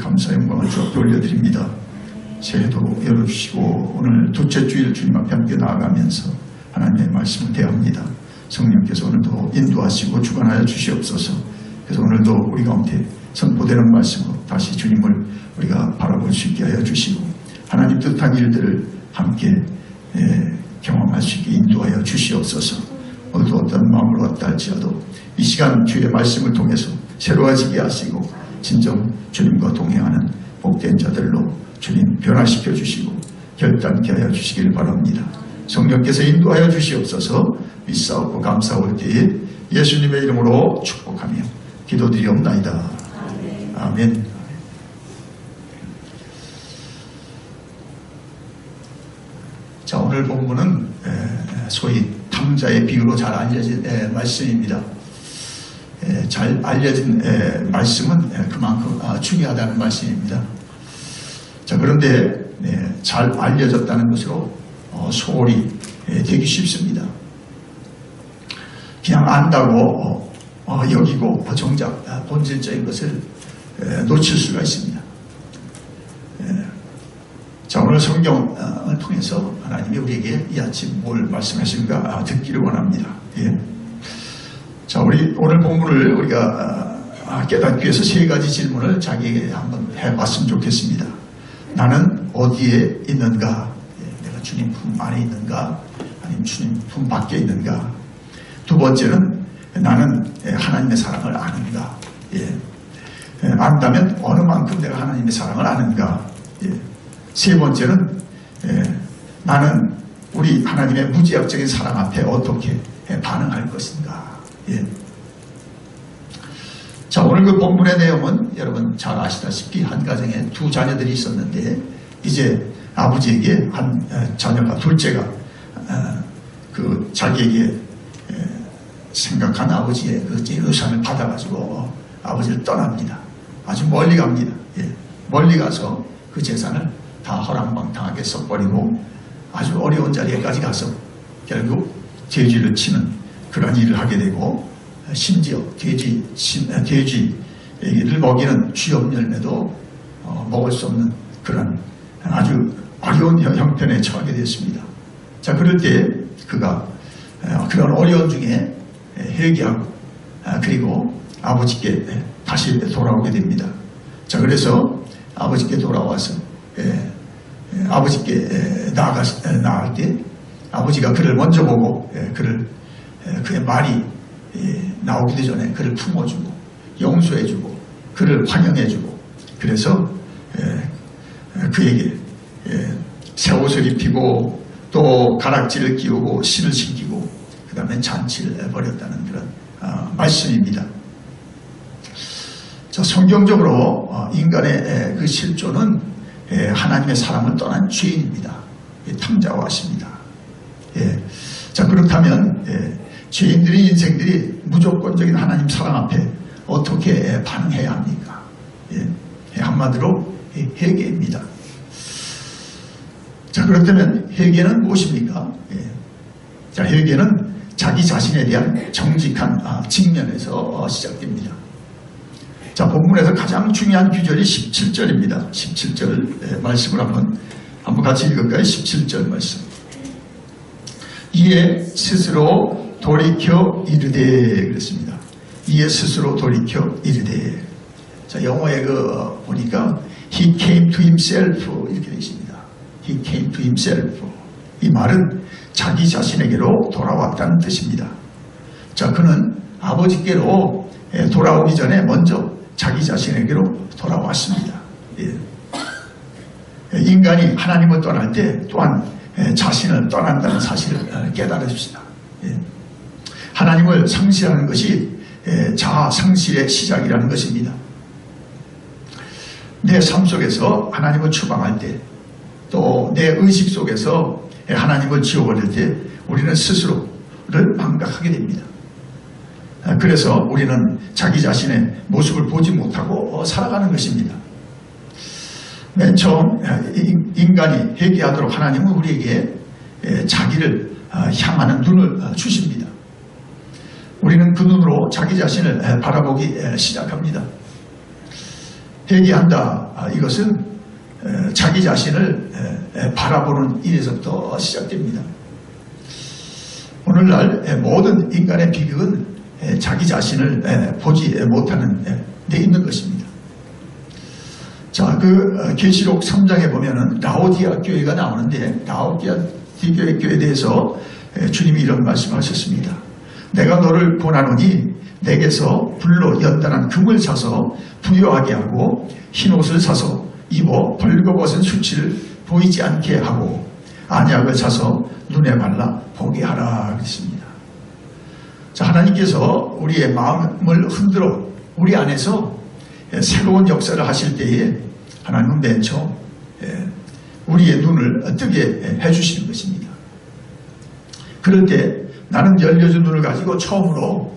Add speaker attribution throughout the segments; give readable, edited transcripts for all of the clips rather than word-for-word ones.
Speaker 1: 감사 영광을 주께 올려드립니다. 새해도 열어주시고 오늘 둘째 주일 주님 앞에 함께 나아가면서 하나님의 말씀을 대합니다. 성령께서 오늘도 인도하시고 주관하여 주시옵소서. 그래서 오늘도 우리 가운데 선포되는 말씀으로 다시 주님을 우리가 바라볼 수 있게 하여 주시고 하나님 뜻한 일들을 함께 경험할 수 있게 인도하여 주시옵소서. 오늘도 어떤 마음으로 왔다 할지라도 이 시간 주의 말씀을 통해서 새로워지게 하시고 진정 주님과 동행하는 복된 자들로 주님 변화시켜 주시고 결단케 하여 주시길 바랍니다. 성령께서 인도하여 주시옵소서. 믿사옵고 감사올 때에 예수님의 이름으로 축복하며 기도드리옵나이다. 아멘. 자, 오늘 본문은 소위 탐자의 비유로 잘 알려진 말씀입니다. 잘 알려진 말씀은 그만큼 중요하다는 말씀입니다. 자, 그런데 잘 알려졌다는 것으로 소홀히 되기 쉽습니다. 그냥 안다고 여기고 정작 본질적인 것을 놓칠 수가 있습니다. 자, 오늘 성경을 통해서 하나님이 우리에게 이 아침 뭘 말씀하신가 듣기를 원합니다. 자, 우리 오늘 본문을 우리가 깨닫기 위해서 세 가지 질문을 자기에게 한번 해봤으면 좋겠습니다. 나는 어디에 있는가? 내가 주님 품 안에 있는가? 아니면 주님 품 밖에 있는가? 두 번째는 나는 하나님의 사랑을 아는가? 안다면 어느 만큼 내가 하나님의 사랑을 아는가? 세 번째는 나는 우리 하나님의 무제약적인 사랑 앞에 어떻게 반응할 것인가? 자, 오늘 그 본문의 내용은 여러분 잘 아시다시피 한 가정에 두 자녀들이 있었는데 이제 아버지에게 한 자녀가 둘째가 그 자기에게 생각한 아버지의 그 의산을 받아가지고 아버지를 떠납니다. 아주 멀리 갑니다. 멀리 가서 그 재산을 다 허랑방탕하게 써버리고 아주 어려운 자리에까지 가서 결국 돼지를 치는 그런 일을 하게 되고 심지어 돼지를 먹이는 쥐업 열매도 먹을 수 없는 그런 아주 어려운 형편에 처하게 됐습니다. 자, 그럴 때 그가 그런 어려운 중에 회개하고 그리고 아버지께 다시 돌아오게 됩니다. 자, 그래서 아버지께 돌아와서 아버지께 나아갈 때 아버지가 그를 먼저 보고 그의 말이 나오기도 전에 그를 품어주고 용서해주고 그를 환영해주고 그래서 그에게 새 옷을 입히고 또 가락지를 끼우고 신을 신기고 그 다음에 잔치를 벌였다는 그런 말씀입니다. 자, 성경적으로 인간의 그 실존은 하나님의 사랑을 떠난 죄인입니다. 탐자와 같습니다. 자, 그렇다면 죄인들의 인생들이 무조건적인 하나님 사랑 앞에 어떻게 반응해야 합니까? 한마디로 회개입니다. 자, 그렇다면 회개는 무엇입니까? 자, 회개는 자기 자신에 대한 정직한 직면에서 시작됩니다. 자, 본문에서 가장 중요한 규절이 17절입니다. 17절 말씀을 한번 같이 읽을까요? 17절 말씀. 이에 스스로 돌이켜 이르되 그랬습니다. 이에 스스로 돌이켜 이르되. 자, 영어에 보니까 he came to himself 이렇게 되어 있습니다. he came to himself. 이 말은 자기 자신에게로 돌아왔다는 뜻입니다. 자, 그는 아버지께로 돌아오기 전에 먼저 자기 자신에게로 돌아왔습니다. 인간이 하나님을 떠날 때 또한 자신을 떠난다는 사실을 깨달으십시다. 하나님을 상실하는 것이 자아 상실의 시작이라는 것입니다. 내 삶 속에서 하나님을 추방할 때 또 내 의식 속에서 하나님을 지워버릴 때 우리는 스스로를 망각하게 됩니다. 그래서 우리는 자기 자신의 모습을 보지 못하고 살아가는 것입니다. 맨 처음 인간이 회개하도록 하나님은 우리에게 자기를 향하는 눈을 주십니다. 우리는 그 눈으로 자기 자신을 바라보기 시작합니다. 회개한다. 이것은 자기 자신을 바라보는 일에서부터 시작됩니다. 오늘날 모든 인간의 비극은 자기 자신을 보지 못하는 데 있는 것입니다. 자, 그 계시록 3장에 보면은 라오디아 교회가 나오는데 라오디아 교회에 대해서 주님이 이런 말씀하셨습니다. 내가 너를 권하노니 내게서 불로 연단한 금을 사서 부요하게 하고 흰옷을 사서 입어 벌거벗은 수치를 보이지 않게 하고 안약을 사서 눈에 발라 보게 하라 그랬습니다. 자, 하나님께서 우리의 마음을 흔들어 우리 안에서 새로운 역사를 하실 때에 하나님은 맨 처음 우리의 눈을 뜨게 해주시는 것입니다. 그럴 때 나는 열려진 눈을 가지고 처음으로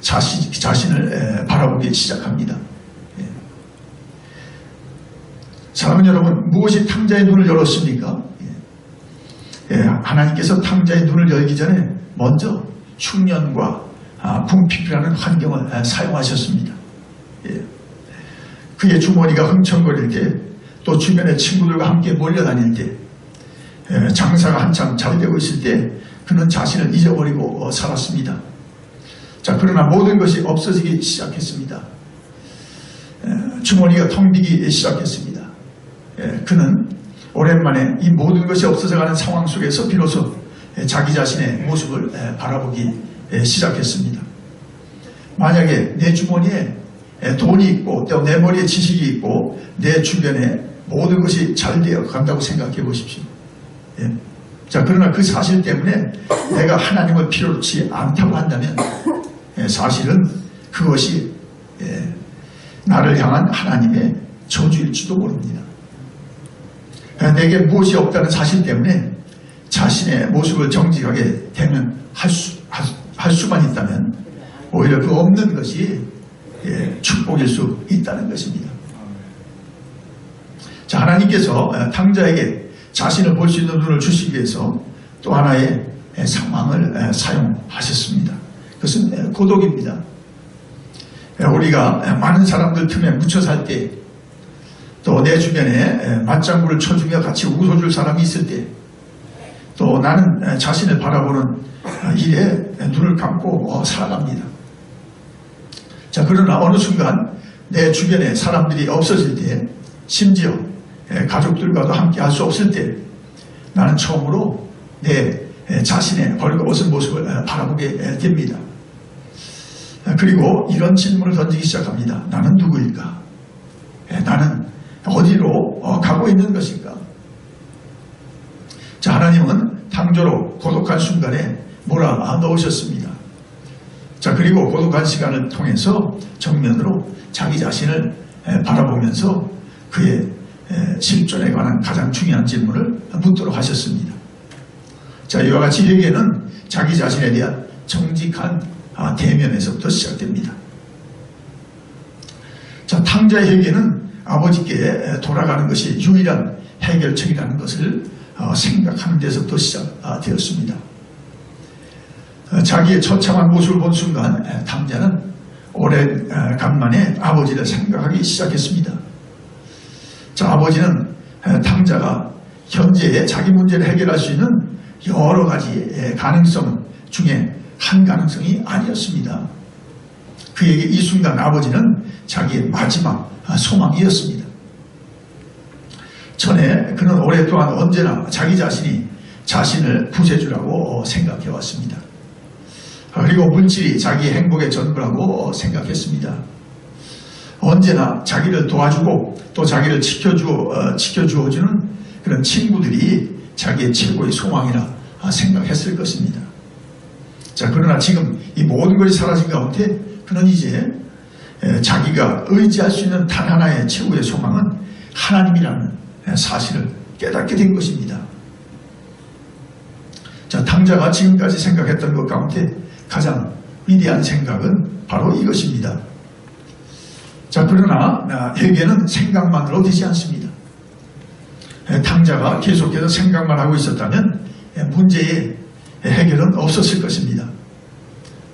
Speaker 1: 자신을 바라보기 시작합니다. 사랑하는 여러분, 무엇이 탕자의 눈을 열었습니까? 하나님께서 탕자의 눈을 열기 전에 먼저 흉년과 궁핍이라는 환경을 사용하셨습니다. 그의 주머니가 흥청거릴 때, 또 주변의 친구들과 함께 몰려다닐 때, 장사가 한참 잘 되고 있을 때 그는 자신을 잊어버리고 살았습니다. 자, 그러나 모든 것이 없어지기 시작했습니다. 주머니가 텅 비기 시작했습니다. 그는 오랜만에 이 모든 것이 없어져가는 상황 속에서 비로소 자기 자신의 모습을 바라보기 시작했습니다. 만약에 내 주머니에 돈이 있고 또 내 머리에 지식이 있고 내 주변에 모든 것이 잘 되어 간다고 생각해 보십시오. 자, 그러나 그 사실 때문에 내가 하나님을 필요치 않다고 한다면 사실은 그것이 나를 향한 하나님의 저주일지도 모릅니다. 내게 무엇이 없다는 사실 때문에 자신의 모습을 정직하게 되면 할 수만 있다면 오히려 그 없는 것이 축복일 수 있다는 것입니다. 자, 하나님께서 탕자에게 자신을 볼 수 있는 눈을 주시기 위해서 또 하나의 상황을 사용하셨습니다. 그것은 고독입니다. 우리가 많은 사람들 틈에 묻혀 살 때, 또 내 주변에 맞장구를 쳐주며 같이 웃어줄 사람이 있을 때, 또 나는 자신을 바라보는 일에 눈을 감고 살아갑니다. 자, 그러나 어느 순간 내 주변에 사람들이 없어질 때, 심지어 가족들과도 함께 할 수 없을 때 나는 처음으로 내 자신의 벌거벗은 모습을 바라보게 됩니다. 그리고 이런 질문을 던지기 시작합니다. 나는 누구일까? 나는 어디로 가고 있는 것인가? 자, 하나님은 탕조로 고독한 순간에 몰아넣으셨습니다. 자, 그리고 고독한 시간을 통해서 정면으로 자기 자신을 바라보면서 그의 실존에 관한 가장 중요한 질문을 묻도록 하셨습니다. 자, 이와 같이 회개는 자기 자신에 대한 정직한 대면에서부터 시작됩니다. 자, 탕자의 회개는 아버지께 돌아가는 것이 유일한 해결책이라는 것을 생각하는 데서부터 시작되었습니다. 자기의 처참한 모습을 본 순간 탕자는 오랜간만에 아버지를 생각하기 시작했습니다. 자, 아버지는 탕자가 현재의 자기 문제를 해결할 수 있는 여러 가지 가능성 중에 한 가능성이 아니었습니다. 그에게 이 순간 아버지는 자기의 마지막 소망이었습니다. 전에 그는 오랫동안 언제나 자기 자신이 자신을 구세주라고 생각해 왔습니다. 그리고 물질이 자기의 행복의 전부라고 생각했습니다. 언제나 자기를 도와주고 또 자기를 지켜주어주는 그런 친구들이 자기의 최고의 소망이라 생각했을 것입니다. 자, 그러나 지금 이 모든 것이 사라진 가운데 그는 이제 자기가 의지할 수 있는 단 하나의 최고의 소망은 하나님이라는 사실을 깨닫게 된 것입니다. 자, 탕자가 지금까지 생각했던 것 가운데 가장 위대한 생각은 바로 이것입니다. 자, 그러나 회개는 생각만으로 되지 않습니다. 탕자가 계속해서 생각만 하고 있었다면 문제의 해결은 없었을 것입니다.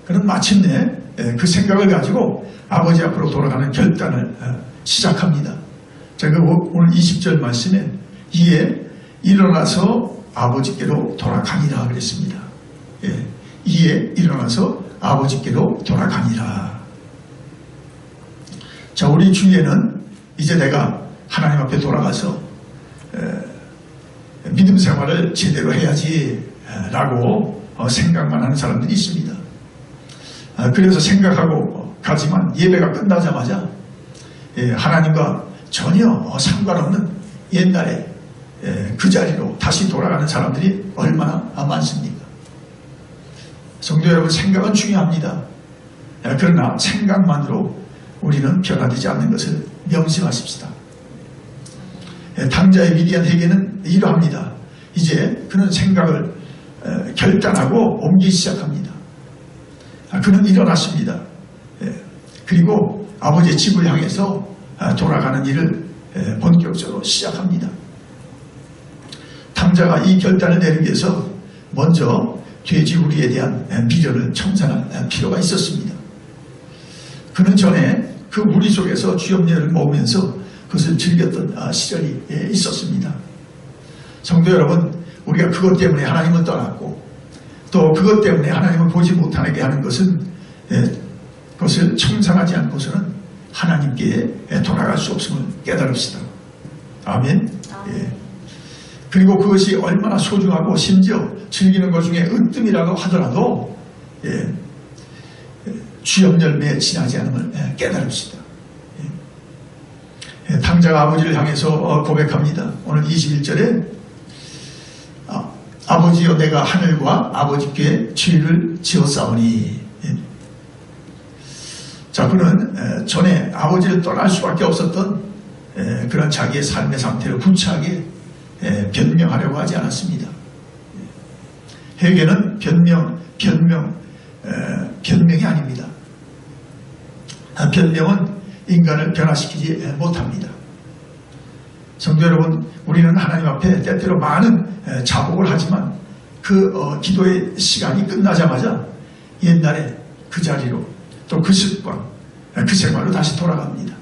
Speaker 1: 그는 마침내 그 생각을 가지고 아버지 앞으로 돌아가는 결단을 시작합니다. 자, 오늘 20절 말씀에 이에 일어나서 아버지께로 돌아가니라 그랬습니다. 예, 이에 일어나서 아버지께로 돌아가니라. 자, 우리 주위에는 이제 내가 하나님 앞에 돌아가서 믿음 생활을 제대로 해야지 라고 생각만 하는 사람들이 있습니다. 그래서 생각하고 가지만 예배가 끝나자마자 하나님과 전혀 상관없는 옛날에 그 자리로 다시 돌아가는 사람들이 얼마나 많습니까? 성도 여러분, 생각은 중요합니다. 그러나 생각만으로 우리는 변화되지 않는 것을 명심하십시다. 탕자의 위대한 회개는 이러합니다. 이제 그는 생각을 결단하고 옮기기 시작합니다. 그는 일어났습니다. 그리고 아버지의 집을 향해서 돌아가는 일을 본격적으로 시작합니다. 탕자가 이 결단을 내리기 위해서 먼저 돼지우리에 대한 미련을 청산할 필요가 있었습니다. 그는 전에 그 무리 속에서 쥐염려를 먹으면서 그것을 즐겼던 시절이 있었습니다. 성도 여러분, 우리가 그것 때문에 하나님을 떠났고 또 그것 때문에 하나님을 보지 못하게 하는 것은 그것을 청산하지 않고서는 하나님께 돌아갈 수 없음을 깨달읍시다. 아멘. 예. 그리고 그것이 얼마나 소중하고 심지어 즐기는 것 중에 으뜸이라고 하더라도 쥐염열매에 지나지 않음을 깨달읍시다. 탕자가 아버지를 향해서 고백합니다. 오늘 21절에 아버지여 내가 하늘과 아버지께 죄를 지었사오니. 자, 그는 전에 아버지를 떠날 수밖에 없었던 그런 자기의 삶의 상태를 구차하게 변명하려고 하지 않았습니다. 회개는 변명이 아닙니다. 변명은 인간을 변화시키지 못합니다. 성도 여러분, 우리는 하나님 앞에 때때로 많은 자복을 하지만 그 기도의 시간이 끝나자마자 옛날에 그 자리로 또 그 습관, 그 생활로 다시 돌아갑니다.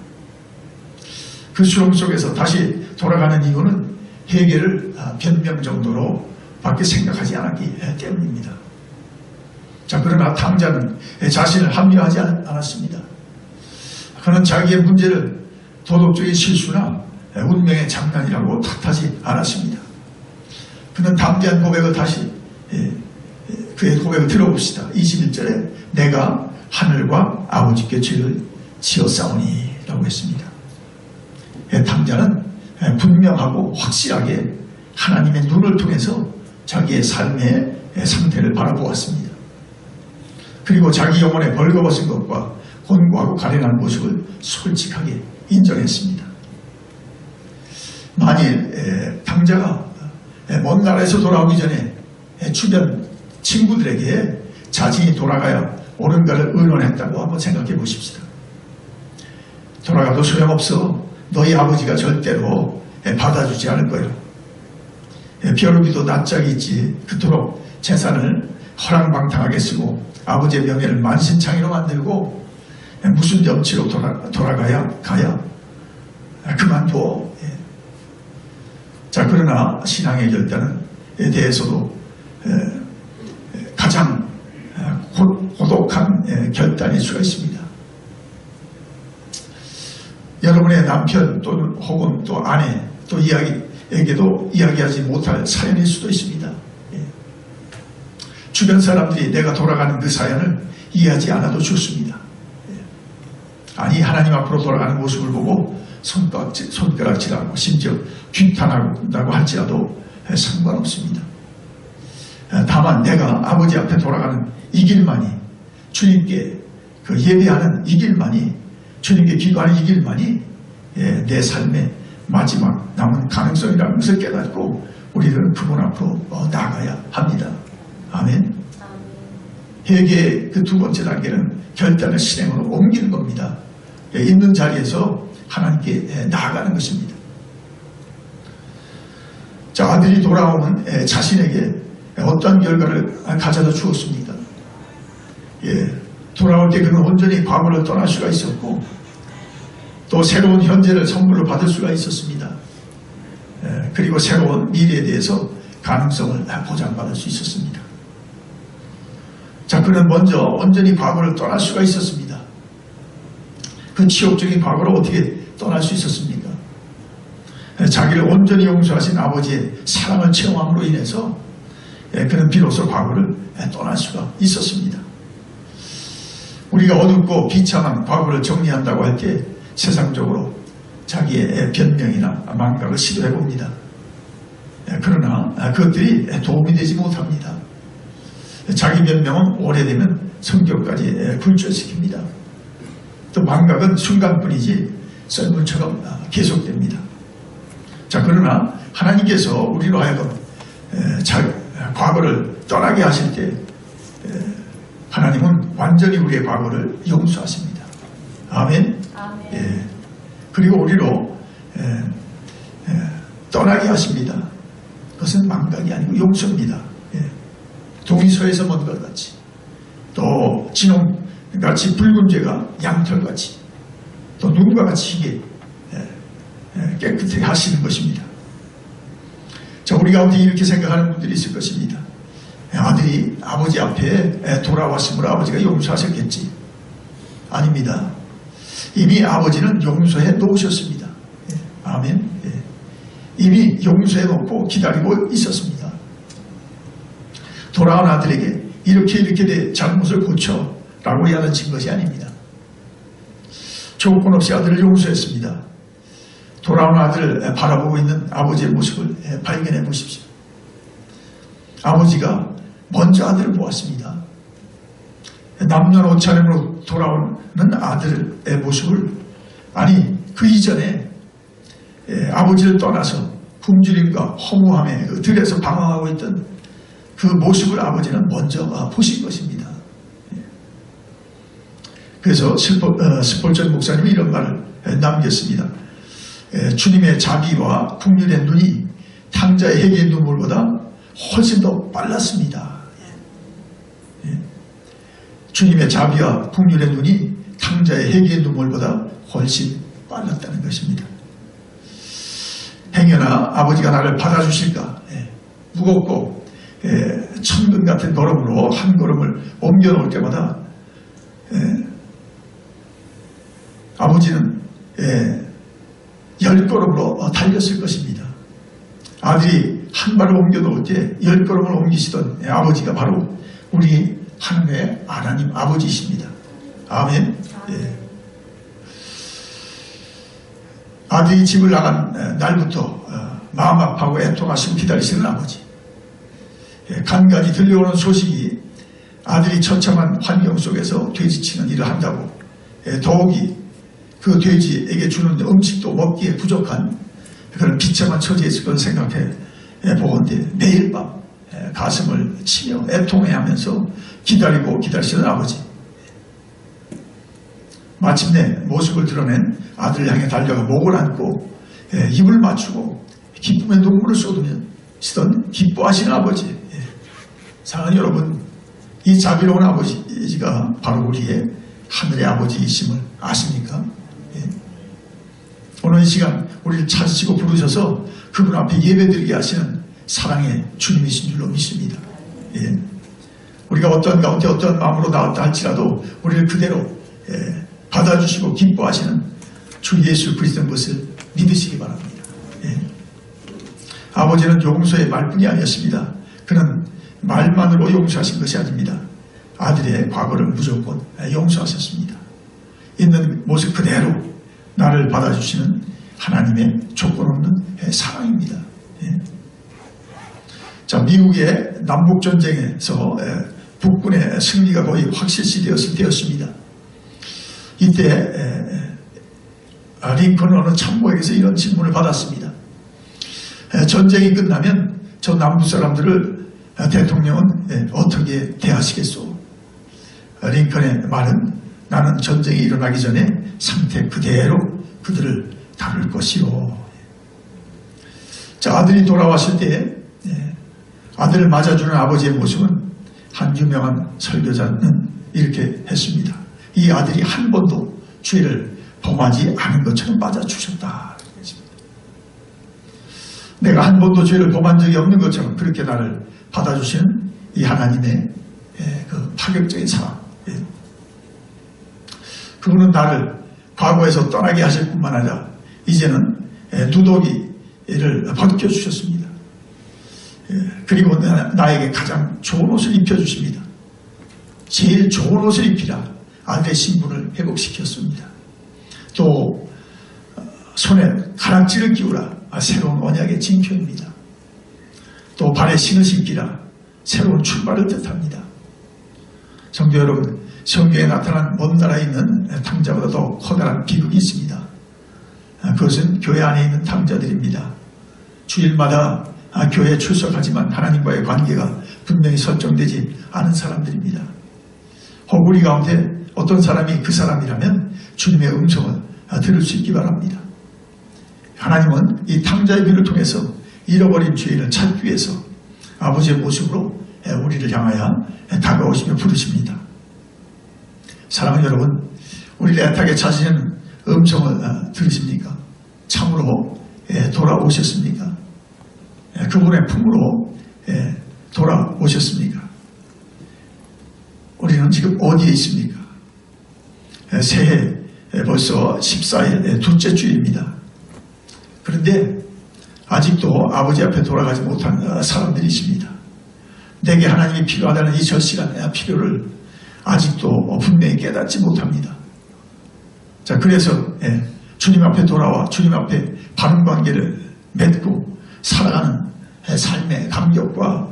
Speaker 1: 그 수렁 속에서 다시 돌아가는 이유는 회개를 변명 정도로 밖에 생각하지 않았기 때문입니다. 자, 그러나 탕자는 자신을 합리화하지 않았습니다. 그는 자기의 문제를 도덕적인 실수나 운명의 장난이라고 탓하지 않았습니다. 그는 담대한 고백을 다시 그의 고백을 들어봅시다. 21절에 내가 하늘과 아버지께 죄를 지었사오니 라고 했습니다. 탕자는 분명하고 확실하게 하나님의 눈을 통해서 자기의 삶의 상태를 바라보았습니다. 그리고 자기 영혼에 벌거벗은 것과 곤고하고 가련한 모습을 솔직하게 인정했습니다. 만일 탕자가 먼 나라에서 돌아오기 전에 주변 친구들에게 자신이 돌아가야 옳은가를 의논했다고 한번 생각해 보십시다. 돌아가도 소용없어. 너희 아버지가 절대로 받아주지 않을 거예요. 벼룩이도 낯짝이 있지. 그토록 재산을 허랑방탕하게 쓰고 아버지의 명예를 만신창이로 만들고 무슨 염치로 돌아가야 그만둬. 자, 그러나 신앙의 결단에 대해서도 가장 고독한 결단일 수가 있습니다. 여러분의 남편 또는 혹은 또 아내 또 이야기에게도 이야기하지 못할 사연일 수도 있습니다. 주변 사람들이 내가 돌아가는 그 사연을 이해하지 않아도 좋습니다. 아니, 하나님 앞으로 돌아가는 모습을 보고 손가락질하고 심지어 규탄한다고 할지라도 상관없습니다. 다만 내가 아버지 앞에 돌아가는 이 길만이, 주님께 그 예배하는 이 길만이, 주님께 기도하는 이 길만이 내 삶의 마지막 남은 가능성이라는 것을 깨닫고 우리들은 그분 앞으로 나아가야 합니다. 아멘. 회개의 그 두 번째 단계는 결단을 실행으로 옮기는 겁니다. 있는 자리에서 하나님께 나아가는 것입니다. 자, 아들이 돌아오면 자신에게 어떤 결과를 가져다 주었습니까? 돌아올 때 그는 온전히 과거를 떠날 수가 있었고 또 또 새로운 현재를 선물로 받을 수가 있었습니다. 그리고 새로운 미래에 대해서 가능성을 보장받을 수 있었습니다. 자, 그는 먼저 온전히 과거를 떠날 수가 있었습니다. 그 치욕적인 과거를 어떻게 떠날 수 있었습니까? 자기를 온전히 용서하신 아버지의 사랑을 체험함으로 인해서 그는 비로소 과거를 떠날 수가 있었습니다. 우리가 어둡고 비참한 과거를 정리한다고 할 때 세상적으로 자기의 변명이나 망각을 시도해 봅니다. 그러나 그것들이 도움이 되지 못합니다. 자기 변명은 오래되면 성격까지 굴절시킵니다. 또 망각은 순간뿐이지 썰물처럼 계속됩니다. 자, 그러나 하나님께서 우리로 하여금 과거를 떠나게 하실 때 하나님은 완전히 우리의 과거를 용서하십니다. 아멘.
Speaker 2: 아멘.
Speaker 1: 예. 그리고 우리로 떠나게 하십니다. 그것은 망각이 아니고 용서입니다. 예. 동의서에서 먼 것 같이, 또 진홍같이 붉은 죄가 양털같이, 또 눈과 같이 희게 깨끗하게 하시는 것입니다. 자, 우리 가운데 이렇게 생각하는 분들이 있을 것입니다. 아들이 아버지 앞에 돌아왔으므로 아버지가 용서하셨겠지. 아닙니다. 이미 아버지는 용서해 놓으셨습니다. 예. 아멘. 예. 이미 용서해 놓고 기다리고 있었습니다. 돌아온 아들에게 이렇게 내 잘못을 고쳐 라고 야단친 것이 아닙니다. 조건 없이 아들을 용서했습니다. 돌아온 아들을 바라보고 있는 아버지의 모습을 발견해 보십시오. 아버지가 먼저 아들을 보았습니다. 남녀노차림으로 돌아오는 아들의 모습을, 아니 그 이전에 아버지를 떠나서 굶주림과 허무함에 그 들에서 방황하고 있던 그 모습을 아버지는 먼저 보신 것입니다. 그래서 스폴전 목사님이 이런 말을 남겼습니다. 주님의 자비와 긍휼의 눈이 탕자의 회개의 눈물보다 훨씬 더 빨랐습니다. 주님의 자비와 긍휼의 눈이 탕자의 회개의 눈물보다 훨씬 빨랐다는 것입니다. 행여나 아버지가 나를 받아주실까? 무겁고 천근 같은 걸음으로 한 걸음을 옮겨놓을 때마다 아버지는 10걸음으로 달렸을 것입니다. 아들이 한 발을 옮겨놓을 때 10걸음을 옮기시던 아버지가 바로 우리 하늘의 하나님 아버지이십니다. 아멘. 예. 아들이 집을 나간 날부터 마음 아파하고 애통하시고 기다리시는 아버지. 간간히 들려오는 소식이 아들이 처참한 환경 속에서 돼지치는 일을 한다고, 더욱이 그 돼지에게 주는 음식도 먹기에 부족한 그런 비참한 처지에 있을 걸 생각해 보건대 매일 밤 가슴을 치며 애통해하면서 기다리시는 아버지. 마침내 모습을 드러낸 아들을 향해 달려가 목을 안고 입을 맞추고 기쁨의 눈물을 쏟으시던 기뻐하시는 아버지. 사랑하는 여러분, 이 자비로운 아버지가 바로 우리의 하늘의 아버지이심을 아십니까? 오늘 이 시간 우리를 찾으시고 부르셔서 그분 앞에 예배드리게 하시는 사랑의 주님이신 줄로 믿습니다. 우리가 어떤 가운데 어떤 마음으로 나왔다 할지라도 우리를 그대로 받아주시고 기뻐하시는 주 예수 그리스도인 것을 믿으시기 바랍니다. 아버지는 용서의 말뿐이 아니었습니다. 그는 말만으로 용서하신 것이 아닙니다. 아들의 과거를 무조건 용서하셨습니다. 있는 모습 그대로 나를 받아주시는 하나님의 조건 없는 사랑입니다. 자, 미국의 남북전쟁에서 북군의 승리가 거의 확실시되었을 때였습니다. 이때 링컨은 어느 참모에게서 이런 질문을 받았습니다. 전쟁이 끝나면 저 남부 사람들을 대통령은 어떻게 대하시겠소? 링컨의 말은 나는 전쟁이 일어나기 전에 상태 그대로 그들을 다룰 것이요. 자, 아들이 돌아왔을 때 아들을 맞아주는 아버지의 모습은 한 유명한 설교자는 이렇게 했습니다. 이 아들이 한 번도 죄를 범하지 않은 것처럼 맞아주셨다. 내가 한 번도 죄를 범한 적이 없는 것처럼 그렇게 나를 받아주시는 이 하나님의 그 파격적인 사랑. 그분은 나를 과거에서 떠나게 하실 뿐만 아니라 이제는 누더기를 벗겨주셨습니다. 그리고 나에게 가장 좋은 옷을 입혀주십니다. 제일 좋은 옷을 입히라 아들의 신분을 회복시켰습니다. 또 손에 가락지를 끼우라 새로운 언약의 징표입니다. 또 발에 신을 신기라 새로운 출발을 뜻합니다. 성도 여러분, 성경에 나타난 먼 나라에 있는 탕자보다 더 커다란 비극이 있습니다. 그것은 교회 안에 있는 탕자들입니다. 주일마다 교회에 출석하지만 하나님과의 관계가 분명히 설정되지 않은 사람들입니다. 혹 우리 가운데 어떤 사람이 그 사람이라면 주님의 음성을 들을 수 있기 바랍니다. 하나님은 이 탕자의 길을 통해서 잃어버린 죄인을 찾기 위해서 아버지의 모습으로 우리를 향하여 다가오시며 부르십니다. 사랑하는 여러분, 우리를 애타게 찾으시는 음성을 들으십니까? 참으로 돌아오셨습니까? 그분의 품으로 돌아오셨습니까? 우리는 지금 어디에 있습니까? 새해 벌써 14일 둘째 주입니다. 그런데 아직도 아버지 앞에 돌아가지 못한 사람들이 있습니다. 내게 하나님이 필요하다는 이 절실한 필요를 아직도 분명히 깨닫지 못합니다. 자, 그래서 주님 앞에 돌아와 주님 앞에 바른 관계를 맺고 살아가는 삶의 감격과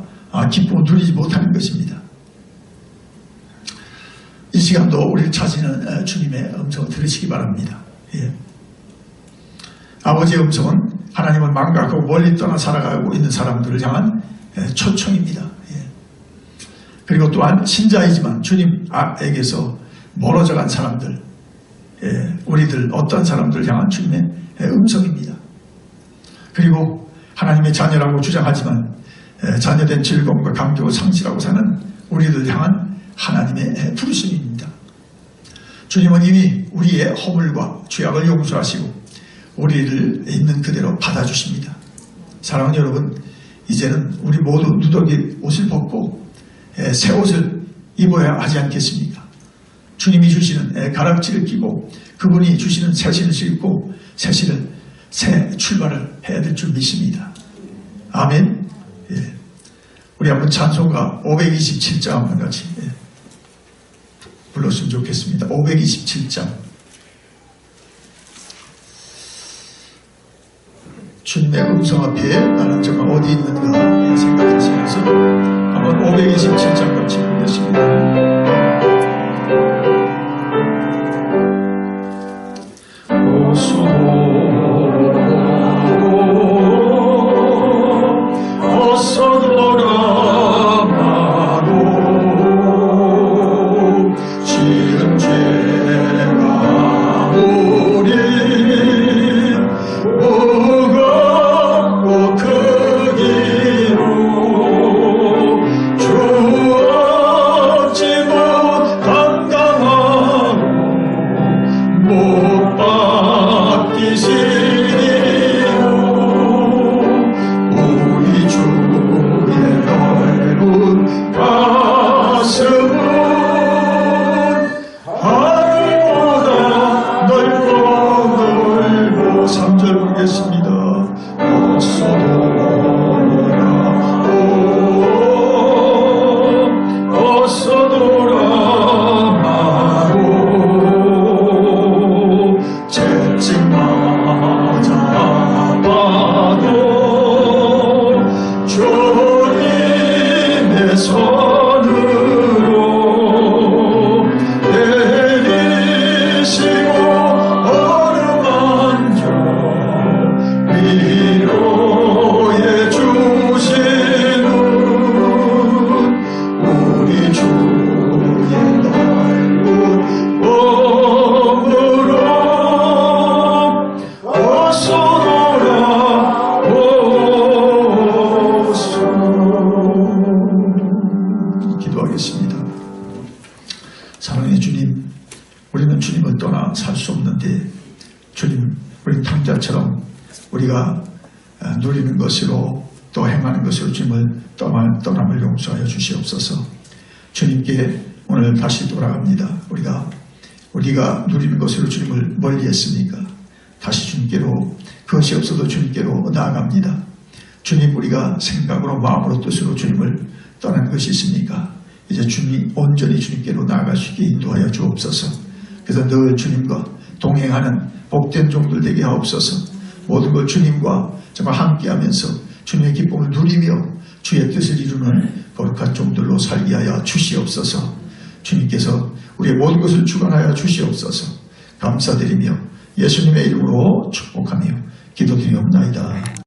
Speaker 1: 기쁨을 누리지 못하는 것입니다. 이 시간도 우리를 찾으시는 주님의 음성을 들으시기 바랍니다. 아버지의 음성은 하나님을 망각하고 멀리 떠나 살아가고 있는 사람들을 향한 초청입니다. 그리고 또한 신자이지만 주님에게서 멀어져간 사람들, 우리들 어떤 사람들을 향한 주님의 음성입니다. 그리고 하나님의 자녀라고 주장하지만 자녀된 즐거움과 감격을 상실하고 사는 우리들 향한 하나님의 부르심입니다. 주님은 이미 우리의 허물과 죄악을 용서하시고 우리를 있는 그대로 받아주십니다. 사랑하는 여러분, 이제는 우리 모두 누더기 옷을 벗고 새 옷을 입어야 하지 않겠습니까? 주님이 주시는 가락지를 끼고 그분이 주시는 새 신을 신고 새 출발을 해야 될 줄 믿습니다. 아멘. 우리 한번 찬송가 527장 한번 같이 불렀으면 좋겠습니다. 527장. 주님의 음성 앞에 나는 정말 어디 있는가 생각하시면서 한번 527장 같이 보겠습니다. 우리가 누리는 것으로 또 행하는 것으로 주님을 떠남을 용서하여 주시옵소서. 주님께 오늘 다시 돌아갑니다. 우리가 누리는 것으로 주님을 멀리했으니까 다시 주님께로, 그것이 없어도 주님께로 나아갑니다. 주님, 우리가 생각으로 마음으로 뜻으로 주님을 떠난 것이 있습니까? 이제 온전히 주님께로 나아갈 수 있게 인도하여 주옵소서. 그래서 늘 주님과 동행하는 복된 종들 되게 하옵소서. 모든 걸 주님과 정말 함께하면서 주님의 기쁨을 누리며 주의 뜻을 이루는 거룩한 종들로 살게 하여 주시옵소서. 주님께서 우리의 모든 것을 주관하여 주시옵소서. 감사드리며 예수님의 이름으로 축복하며 기도드리옵나이다.